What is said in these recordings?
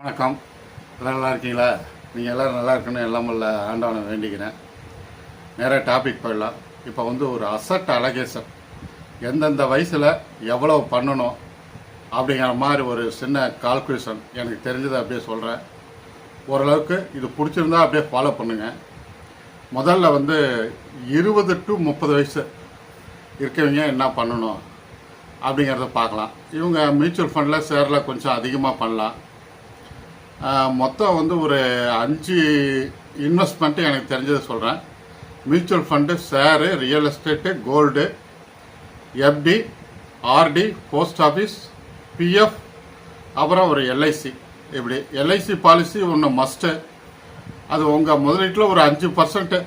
வணக்கம். எல்லாம் நல்லா இருக்கீங்களா? நீங்கள் எல்லோரும் நல்லா இருக்கணும் எல்லாம் இல்லை ஆண்டவனை வேண்டிக்கிறேன். நிறைய டாபிக் போயிடலாம். இப்போ ஒரு அசட் அலகேஷன் எந்தெந்த வயசில் எவ்வளோ பண்ணணும் அப்படிங்கிற மாதிரி ஒரு சின்ன கால்குலேஷன் எனக்கு தெரிஞ்சதை அப்படியே சொல்கிறேன். ஓரளவுக்கு இது பிடிச்சிருந்தா அப்படியே ஃபாலோ பண்ணுங்கள். முதல்ல 20 to 30 வயசு இருக்கவங்க என்ன பண்ணணும் அப்படிங்கிறத பார்க்கலாம். இவங்க மியூச்சுவல் ஃபண்டில் ஷேரில் கொஞ்சம் அதிகமாக பண்ணலாம். மொத்தம் ஒரு 5 இன்வெஸ்ட்மெண்ட்டு எனக்கு தெரிஞ்சதை சொல்கிறேன். Mutual fund, share, real estate, gold, FD, RD, post office, PF, அப்புறம் ஒரு எல்ஐசி. இப்படி எல்ஐசி பாலிசி ஒன்று மஸ்ட்டு. அது உங்கள் முதலீட்டில் ஒரு 5%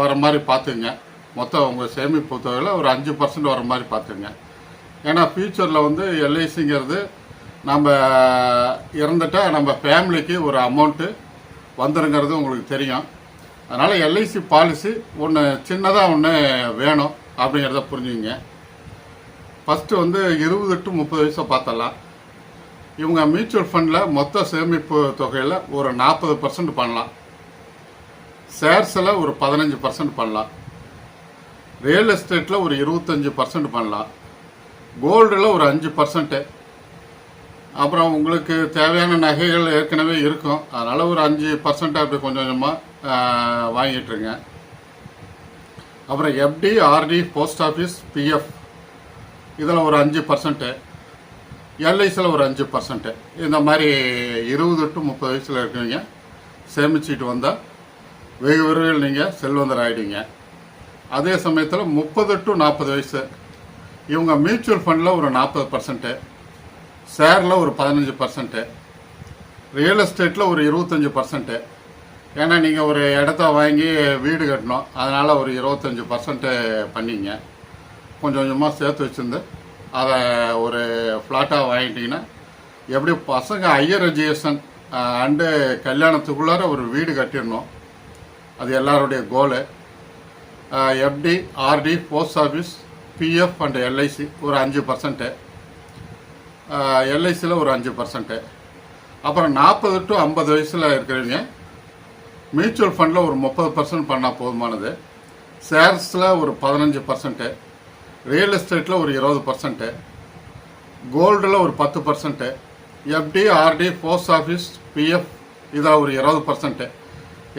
வர மாதிரி பார்த்துங்க. மொத்தம் உங்கள் சேமிப்பு தொகையில் ஒரு 5% வர மாதிரி பார்த்துங்க. ஏன்னா ஃப்யூச்சரில் எல்ஐசிங்கிறது நம்ம இறந்துட்டால் நம்ம ஃபேமிலிக்கு ஒரு அமௌண்ட்டு வந்துருங்கிறது உங்களுக்கு தெரியும். அதனால் எல்ஐசி பாலிசி ஒன்று சின்னதாக ஒன்று வேணும் அப்படிங்கிறத புரிஞ்சுங்க. ஃபஸ்ட்டு 20 to 30 வயசை பார்த்தலாம். இவங்க மியூச்சுவல் ஃபண்டில் மொத்த சேமிப்பு தொகையில் ஒரு 40% பண்ணலாம். ஷேர்ஸில் ஒரு 15% பண்ணலாம். ரியல் எஸ்டேட்டில் ஒரு 25% பண்ணலாம். கோல்டில் ஒரு 5%. அப்புறம் உங்களுக்கு தேவையான நகைகள் ஏற்கனவே இருக்கும், அதனால் ஒரு 5% அப்படி கொஞ்சம் கொஞ்சமாக வாங்கிட்டுருங்க. அப்புறம் FD, RD, post office, PF இதில் ஒரு 5%, எல்ஐசியில் ஒரு 5%. இந்த மாதிரி 20 to 30 வயசில் இருக்கீங்க சேமிச்சுட்டு வந்தால் வெகு விரைவில் நீங்கள் செல்வந்தர் ஆகிடுங்க. அதே சமயத்தில் 30 to 40 வயசு இவங்க மியூச்சுவல் ஃபண்டில் ஒரு 40%, ஷேரில் ஒரு 15%, ரியல் எஸ்டேட்டில் ஒரு 25%. ஏன்னா நீங்கள் ஒரு இடத்த வாங்கி வீடு கட்டணும், அதனால் ஒரு 25% பண்ணிங்க. கொஞ்சம் கொஞ்சமாக சேர்த்து வச்சுருந்து அதை ஒரு ஃப்ளாட்டாக வாங்கிட்டிங்கன்னா எப்படி பசங்க ஹையர் எஜுகேஷன் அண்டு கல்யாணத்துக்குள்ளார ஒரு வீடு கட்டிடணும், அது எல்லாருடைய goal. FD, RD, post office, PF and LIC ஒரு 5%, எல்ஐசியில் ஒரு 5%. அப்புறம் 40 to 50 வயசில் இருக்கிறவங்க மியூச்சுவல் ஃபண்டில் ஒரு 30% பண்ணால் போதுமானது. ஷேர்ஸில் ஒரு 15%, ரியல் எஸ்டேட்டில் ஒரு 20%, கோல்டில் ஒரு 10%, FD, RD, post office, PF இதில் ஒரு 20%.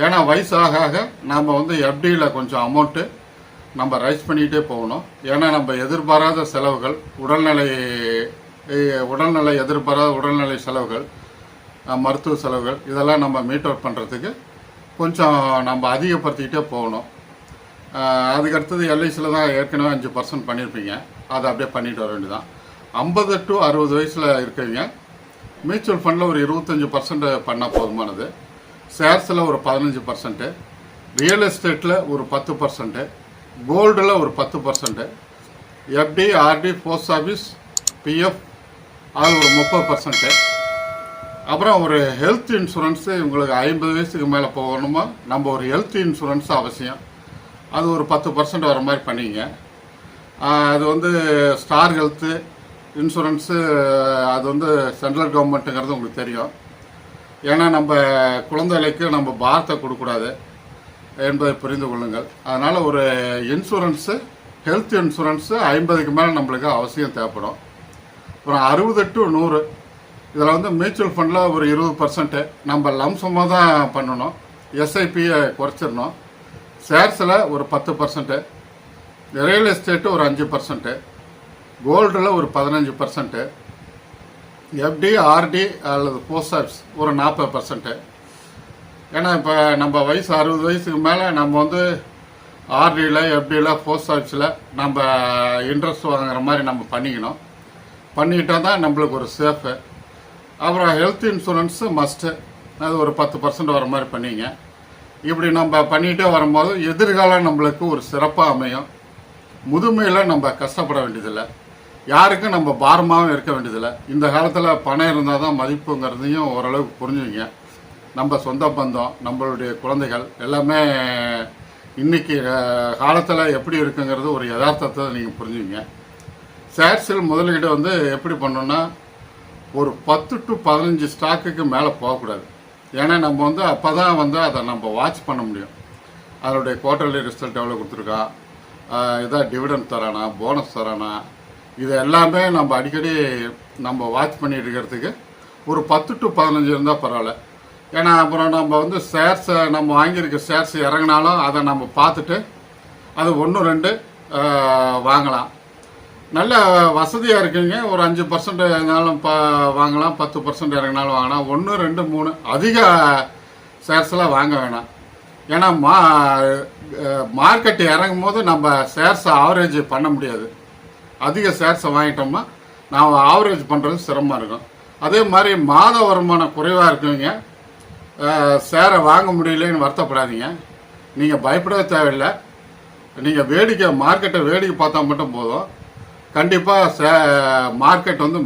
ஏன்னா வயசு ஆக ஆக நாம் எஃப்டியில் கொஞ்சம் அமௌண்ட்டு நம்ம ரைஸ் பண்ணிகிட்டே போகணும். ஏன்னா நம்ம எதிர்பாராத செலவுகள், உடல்நிலை எதிர்பாராத உடல்நிலை செலவுகள், மருத்துவ செலவுகள் இதெல்லாம் நம்ம மீட் அவுட் பண்ணுறதுக்கு கொஞ்சம் நம்ம அதிகப்படுத்திக்கிட்டே போகணும். அதுக்கடுத்தது எல்ஐசியில் தான் ஏற்கனவே 5% பண்ணியிருப்பீங்க, அதை அப்படியே பண்ணிட்டு வர வேண்டியதான். 50 to 60 வயசில் இருக்கீங்க மியூச்சுவல் ஃபண்டில் ஒரு 25% பண்ணால் போதுமானது. ஷேர்ஸில் ஒரு 15%, ரியல் எஸ்டேட்டில் ஒரு 10%, கோல்டில் ஒரு 10%, FD, RD, post office, PF அது ஒரு 30%. அப்புறம் ஒரு ஹெல்த் இன்சூரன்ஸு உங்களுக்கு 50 வயசுக்கு மேலே போகணுமா, நம்ம ஒரு ஹெல்த் இன்சூரன்ஸ் அவசியம், அது ஒரு 10% வர மாதிரி பண்ணிங்க. அது ஸ்டார் ஹெல்த்து இன்சூரன்ஸு, அது சென்ட்ரல் கவர்மெண்ட்டுங்கிறது உங்களுக்கு தெரியும். ஏன்னா நம்ம குழந்தைகளுக்கு நம்ம பாரத்தை கொடுக்கக்கூடாது என்பதை புரிந்து கொள்ளுங்கள். அதனால் ஒரு இன்சூரன்ஸு, ஹெல்த் இன்சூரன்ஸு 50க்கு மேலே நம்மளுக்கு அவசியம் தேவைப்படும். அப்புறம் 60 to 100 இதில் மியூச்சுவல் ஃபண்டில் ஒரு 20% நம்ம லம்சமாக தான் பண்ணணும், எஸ்ஐபியை குறைச்சிடணும். ஷேர்ஸில் ஒரு 10%, ரியல் எஸ்டேட்டு ஒரு 5%, கோல்டில் ஒரு 15%, எஃப்டி, ஆர்டி அல்லது போஸ்ட் ஆஃபீஸ் ஒரு 40%. ஏன்னா இப்போ நம்ம வயசு 60 வயசுக்கு மேலே நம்ம ஆர்டியில், எஃப்டியில், போஸ்ட் ஆஃபீஸில் நம்ம இன்ட்ரெஸ்ட் வாங்குற மாதிரி நம்ம பண்ணிக்கிட்டால் தான் நம்மளுக்கு ஒரு சேஃபு. அப்புறம் ஹெல்த் இன்சூரன்ஸு மஸ்ட்டு, அது ஒரு 10% வர மாதிரி பண்ணிங்க. இப்படி நம்ம பண்ணிகிட்டே வரும்போது எதிர்காலம் நம்மளுக்கு ஒரு சிறப்பாக அமையும். முதுமையில் நம்ம கஷ்டப்பட வேண்டியதில்லை, யாருக்கும் நம்ம பாரமாகவும் இருக்க வேண்டியதில்லை. இந்த காலத்தில் பணம் இருந்தால் தான் மதிப்புங்கிறதையும் ஓரளவுக்கு புரிஞ்சுங்க. நம்ம சொந்த பந்தம், நம்மளுடைய குழந்தைகள் எல்லாமே இன்றைக்கி காலத்தில் எப்படி இருக்குங்கிறது ஒரு யதார்த்தத்தை நீங்கள் புரிஞ்சுங்க. ஷேர்ஸில் முதலீடு எப்படி பண்ணணுன்னா ஒரு 10 to 15 ஸ்டாக்குக்கு மேலே போகக்கூடாது. ஏன்னா நம்ம வந்து அப்போ தான் வந்து அதை நம்ம வாட்ச் பண்ண முடியும். அதனுடைய குவார்டர்லி ரிசல்ட் எவ்வளோ கொடுத்துருக்கா, இதான் டிவிடெண்ட் தரானா, போனஸ் தரானா, இது எல்லாமே நம்ம அடிக்கடி நம்ம வாட்ச் பண்ணிட்டு இருக்கிறதுக்கு ஒரு 10 to 15 இருந்தால் பரவாயில்ல. ஏன்னா அப்புறம் நம்ம வந்து ஷேர்ஸை நம்ம வாங்கியிருக்க ஷேர்ஸ் இறங்கினாலும் அதை நம்ம பார்த்துட்டு அது 1-2 வாங்கலாம். நல்ல வசதியாக இருக்குங்க. ஒரு 5% இருந்தாலும் வாங்கலாம், 10% இறங்கினாலும் வாங்கலாம். 1, 2, 3 அதிக ஷேர்ஸ்லாம் வாங்க வேணாம். ஏன்னா மார்க்கெட் இறங்கும் போது நம்ம ஷேர்ஸை ஆவரேஜ் பண்ண முடியாது. அதிக ஷேர்ஸை வாங்கிட்டோம்னா நாம் ஆவரேஜ் பண்ணுறது சிரமமாக இருக்கும். அதே மாதிரி மாத வருமானம் குறைவாக இருக்குவீங்க, ஷேரை வாங்க முடியலன்னு வருத்தப்படாதீங்க. நீங்கள் பயப்படவே தேவையில்லை. நீங்கள் மார்க்கெட்டை வேடிக்கை பார்த்தா மட்டும் போதும். கண்டிப்பாக மார்க்கெட் வந்து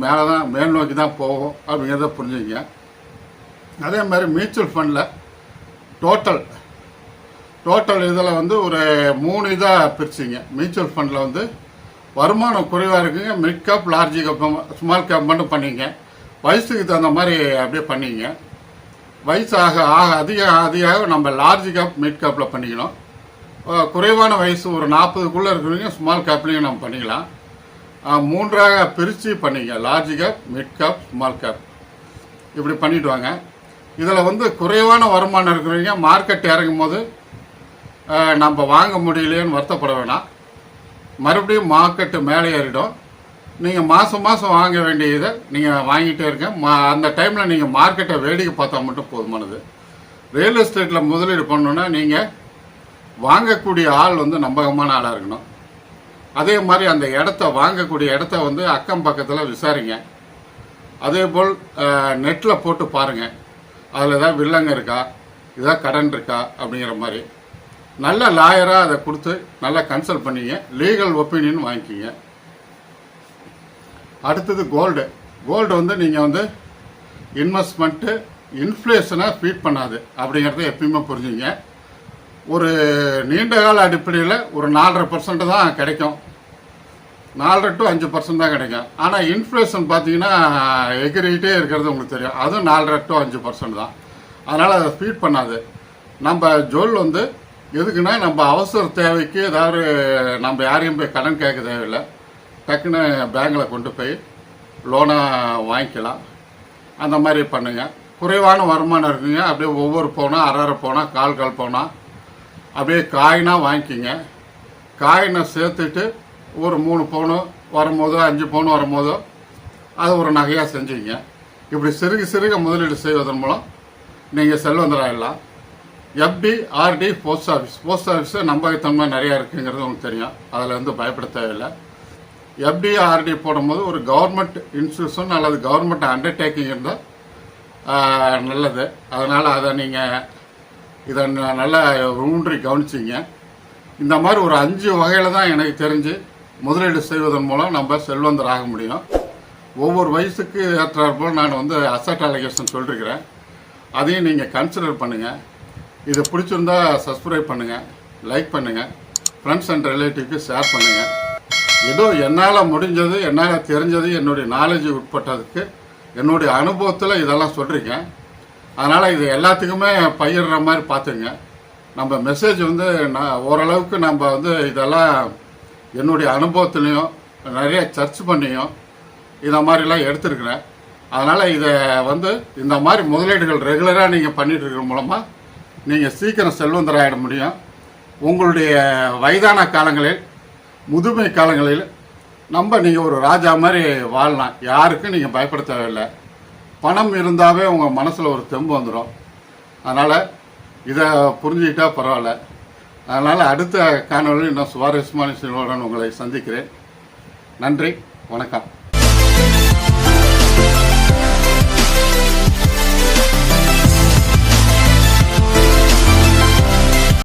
மேல் நோக்கி தான் போகும் அப்படிங்கிறத புரிஞ்சுங்க. அதே மாதிரி மியூச்சுவல் ஃபண்டில் டோட்டல் இதில் வந்து ஒரு 3 இதாக பிரிச்சிங்க. மியூச்சுவல் ஃபண்டில் வந்து வருமானம் குறைவாக இருக்குங்க. Mid cap, large cap, small cap மட்டும் பண்ணிங்க. வயசுக்கு தகுந்த மாதிரி அப்படியே பண்ணிங்க. வயசு அதிக நம்ம லார்ஜ் கேப், மிட் கேப்பில் பண்ணிக்கணும். குறைவான வயசு ஒரு 40க்குள்ளே இருக்கிறவங்க ஸ்மால் கேப்லேயும் நம்ம பண்ணிக்கலாம். 3ஆக பிரித்து பண்ணிங்க. Large cap, mid cap, small cap இப்படி பண்ணிட்டு வாங்க. இதில் வந்து குறைவான வருமானம் இருக்கிறவங்க மார்க்கெட் இறங்கும் போது நம்ம வாங்க முடியலையேன்னு வருத்தப்பட வேணாம். மறுபடியும் மார்க்கெட்டு மேலே ஏறிடும். நீங்கள் மாதம் வாங்க வேண்டிய இதை நீங்கள் வாங்கிட்டே இருக்க. அந்த டைமில் நீங்கள் மார்க்கெட்டை வேடிக்கை பார்த்தா மட்டும் போதுமானது. ரியல் எஸ்டேட்டில் முதலீடு பண்ணணுன்னா நீங்கள் வாங்கக்கூடிய ஆள் வந்து நம்பகமான ஆளாக இருக்கணும். அதே மாதிரி அந்த வாங்கக்கூடிய இடத்த வந்து அக்கம் பக்கத்தில் விசாரிங்க. அதே போல் நெட்டில் போட்டு பாருங்கள், அதில் ஏதாவது வில்லங்க இருக்கா, ஏதாவது கடன் இருக்கா அப்படிங்கிற மாதிரி. நல்ல லாயராக அதை கொடுத்து நல்லா கன்சல்ட் பண்ணிங்க. லீகல் ஒப்பீனியன் வாங்கிக்கிங்க. அடுத்தது கோல்டு வந்து நீங்கள் வந்து இன்வெஸ்ட்மெண்ட்டு இன்ஃப்ளேஷனை ஃபீட் பண்ணாது அப்படிங்கிறத எப்பயுமே புரிஞ்சுங்க. ஒரு நீண்ட கால அடிப்படையில் ஒரு 4.5% தான் கிடைக்கும். 4 to 5% தான் கிடைக்கும். ஆனால் இன்ஃப்ளேஷன் பார்த்தீங்கன்னா எகிரிகிட்டே இருக்கிறது உங்களுக்கு தெரியும். அதுவும் 4 to 5% தான். அதனால் அதை ஃபீட் பண்ணாது. நம்ம ஜுவல் வந்து எதுக்குன்னா நம்ம அவசர தேவைக்கு ஏதாவது நம்ம யாரையும் போய் கடன் கேட்க தேவையில்லை. டக்குன்னு பேங்கில் கொண்டு போய் லோனாக வாங்கிக்கலாம். அந்த மாதிரி பண்ணுங்கள். குறைவான வருமானம் இருக்குங்க. அப்படியே ஒவ்வொரு பவுனாக, அரை பவுனாக, கால் பவுனாக அப்படியே காயினாக வாங்கிக்கிங்க. காயினை சேர்த்துட்டு ஒரு 3 பவுனு வரும்போதோ 5 பவுன் வரும்போதோ அது ஒரு நகையாக செஞ்சுக்கிங்க. இப்படி சிறுக முதலீடு செய்வதன் மூலம் நீங்கள் செல்வந்தராயிடலாம். FD, RD, போஸ்ட் ஆஃபீஸு நம்பகத்தன்மை நிறையா இருக்குங்கிறது உங்களுக்கு தெரியும். அதில் வந்து பயப்பட தேவையில்லை. FD, RD போடும்போது ஒரு கவர்மெண்ட் இன்ஸ்டியூஷன் அல்லது கவர்மெண்ட் அண்டர்டேக்கிங் இருந்தால் நல்லது. அதனால் அதை நீங்கள் இதை நல்லா ஊன்றி கவனிச்சிங்க. இந்த மாதிரி ஒரு 5 வகையில் தான் எனக்கு தெரிஞ்சு முதலீடு செய்வதன் மூலம் நம்ம செல்வந்தராக முடியும். ஒவ்வொரு வயசுக்கு ஏற்றாற்போல் நான் வந்து அசட் அலோகேஷன் சொல்லியிருக்கிறேன். அதையும் நீங்கள் கன்சிடர் பண்ணுங்கள். இது பிடிச்சிருந்தா சப்ஸ்கிரைப் பண்ணுங்கள், லைக் பண்ணுங்கள், ஃப்ரெண்ட்ஸ் அண்ட் ரிலேட்டிவ்க்கு ஷேர் பண்ணுங்கள். ஏதோ என்னால் முடிஞ்சது, என்னால் தெரிஞ்சது, என்னுடைய நாலேஜ் உட்பட்டதுக்கு என்னுடைய அனுபவத்தில் இதெல்லாம் சொல்லியிருக்கேன். அதனால் இது எல்லாத்துக்குமே பயிர்ற மாதிரி பார்த்துங்க. நம்ம மெசேஜ் வந்து ஓரளவுக்கு நம்ம வந்து இதெல்லாம் என்னுடைய அனுபவத்துலேயும் நிறைய சர்ச் பண்ணியும் இந்த மாதிரிலாம் எடுத்துருக்குறேன். அதனால் இதை வந்து இந்த மாதிரி முதலீடுகள் ரெகுலராக நீங்கள் பண்ணிட்டு இருக்கிற மூலமாக நீங்கள் சீக்கிரம் செல்வந்தராகிட முடியும். உங்களுடைய வயதான காலங்களில், முதுமை காலங்களில் நீங்கள் ஒரு ராஜா மாதிரி வாழலாம். யாருக்கும் நீங்கள் பயப்பட தேவையில்லை. பணம் இருந்தாவே உங்கள் மனசில் ஒரு தெம்பு வந்துடும். அதனால் இதை புரிஞ்சுக்கிட்டா பரவாயில்ல. அதனால் அடுத்த காணொலியில் இன்னும் சுவாரஸ்யமான உங்களை சந்திக்கிறேன். நன்றி, வணக்கம்.